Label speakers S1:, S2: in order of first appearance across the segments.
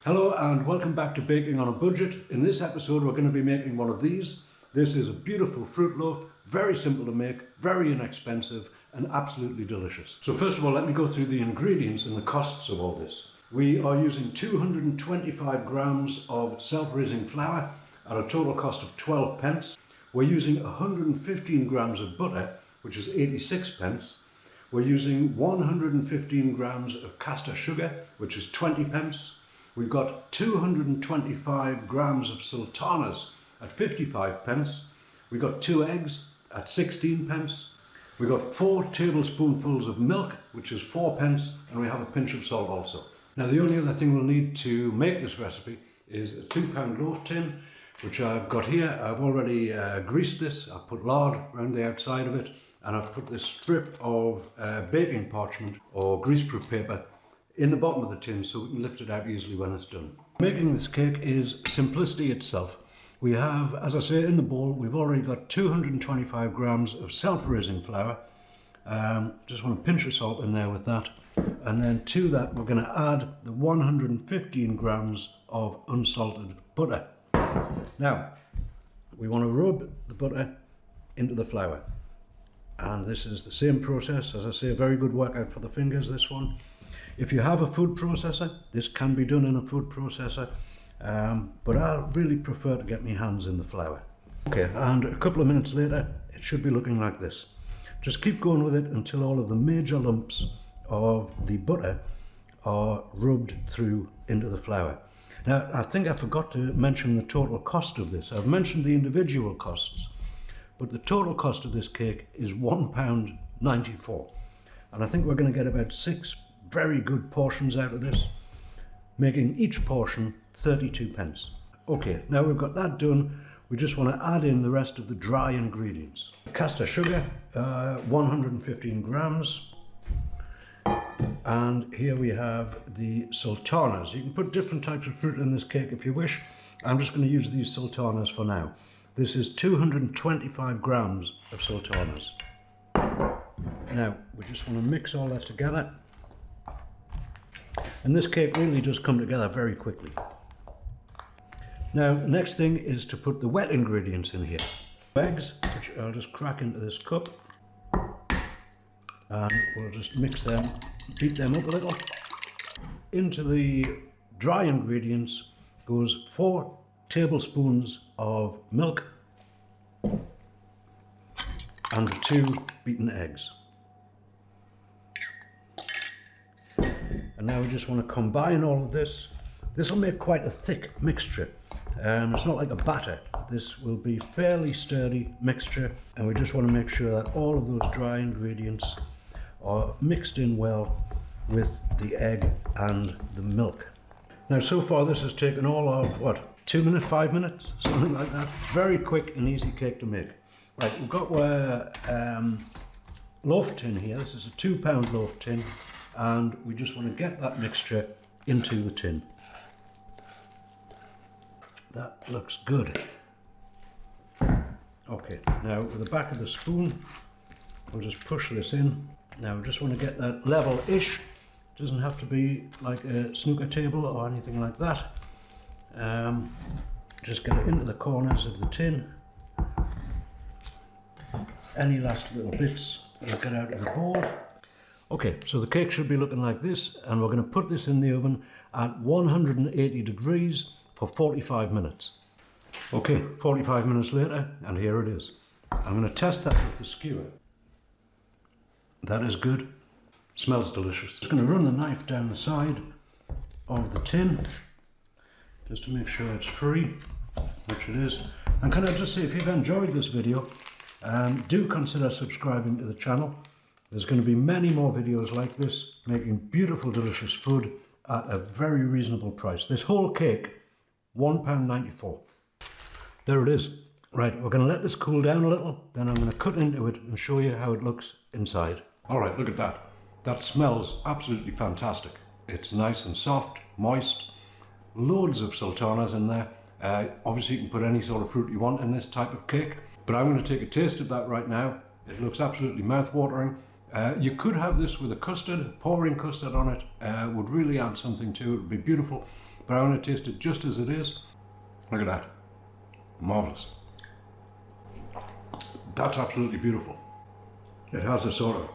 S1: Hello and welcome back to Baking on a Budget. In this episode we're going to be making one of these. This is a beautiful fruit loaf, very simple to make, very inexpensive and absolutely delicious. So first of all, let me go through the ingredients and the costs of all this. We are using 225 grams of self-raising flour at a total cost of 12 pence. We're using 115 grams of butter, which is 86 pence. We're using 115 grams of caster sugar, which is 20 pence. We've got 225 grams of sultanas at 55 pence. We've got 2 eggs at 16 pence. We've got 4 tablespoonfuls of milk, which is 4 pence, and we have a pinch of salt also. Now the only other thing we'll need to make this recipe is a 2-pound loaf tin, which I've got here. I've already greased this. I've put lard around the outside of it, and I've put this strip of baking parchment or greaseproof paper in the bottom of the tin so we can lift it out easily when it's done. Making this cake is simplicity itself. We have, as I say, in the bowl, we've already got 225 grams of self-raising flour. Just want to pinch of salt in there with that. And then to that, we're going to add the 115 grams of unsalted butter. Now, we want to rub the butter into the flour. And this is the same process. As I say, a very good workout for the fingers, this one. If you have a food processor, this can be done in a food processor, but I really prefer to get my hands in the flour. Okay, and a couple of minutes later, it should be looking like this. Just keep going with it until all of the major lumps of the butter are rubbed through into the flour. Now, I think I forgot to mention the total cost of this. I've mentioned the individual costs, but the total cost of this cake is £1.94. And I think we're going to get about 6 very good portions out of this, making each portion 32 pence. Okay, now we've got that done, we just want to add in the rest of the dry ingredients. Caster sugar, 115 grams. And here we have the sultanas. You can put different types of fruit in this cake if you wish. I'm just going to use these sultanas for now. This is 225 grams of sultanas. Now, we just want to mix all that together. And this cake really does come together very quickly. Now, the next thing is to put the wet ingredients in here. Eggs, which I'll just crack into this cup. And we'll just mix them, beat them up a little. Into the dry ingredients goes 4 tablespoons of milk and 2 beaten eggs. And now we just want to combine all of this. This will make quite a thick mixture. It's not like a batter. This will be fairly sturdy mixture, and we just want to make sure that all of those dry ingredients are mixed in well with the egg and the milk. Now so far this has taken all of, what, 2 minutes, 5 minutes? Something like that. Very quick and easy cake to make. Right, we've got our loaf tin here. This is a 2-pound loaf tin. And we just want to get that mixture into the tin. That looks good. Okay, now with the back of the spoon, we'll just push this in. Now we just want to get that level-ish. It doesn't have to be like a snooker table or anything like that. Just get it into the corners of the tin. Any last little bits will get out of the bowl. Okay, so the cake should be looking like this, and we're going to put this in the oven at 180 degrees for 45 minutes. Okay, 45 minutes later, and here it is. I'm going to test that with the skewer. That is good. Smells delicious. Just going to run the knife down the side of the tin, just to make sure it's free, which it is. And can I just say, if you've enjoyed this video, do consider subscribing to the channel. There's going to be many more videos like this, making beautiful, delicious food at a very reasonable price. This whole cake, £1.94. There it is. Right, we're going to let this cool down a little, then I'm going to cut into it and show you how it looks inside. All right, look at that. That smells absolutely fantastic. It's nice and soft, moist, loads of sultanas in there. Obviously, you can put any sort of fruit you want in this type of cake, but I'm going to take a taste of that right now. It looks absolutely mouth-watering. You could have this with a custard. Pouring custard on it would really add something to it. It would be beautiful. but I want to taste it just as it is. Look at that. Marvellous. That's absolutely beautiful. It has a sort of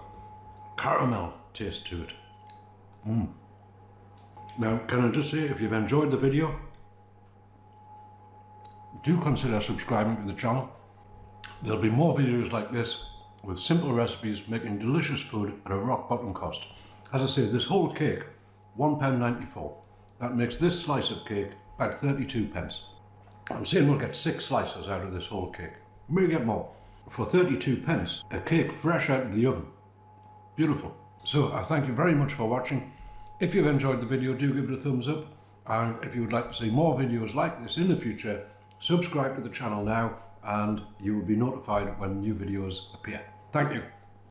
S1: caramel taste to it. Now, can I just say, if you've enjoyed the video, do consider subscribing to the channel. There'll be more videos like this with simple recipes making delicious food at a rock bottom cost. As I say, this whole cake, £1.94. That makes this slice of cake about 32 pence. I'm saying we'll get 6 slices out of this whole cake. We may get more. For 32 pence, a cake fresh out of the oven. Beautiful. So I thank you very much for watching. If you've enjoyed the video, do give it a thumbs up. And if you would like to see more videos like this in the future, subscribe to the channel now and you will be notified when new videos appear. Thank you.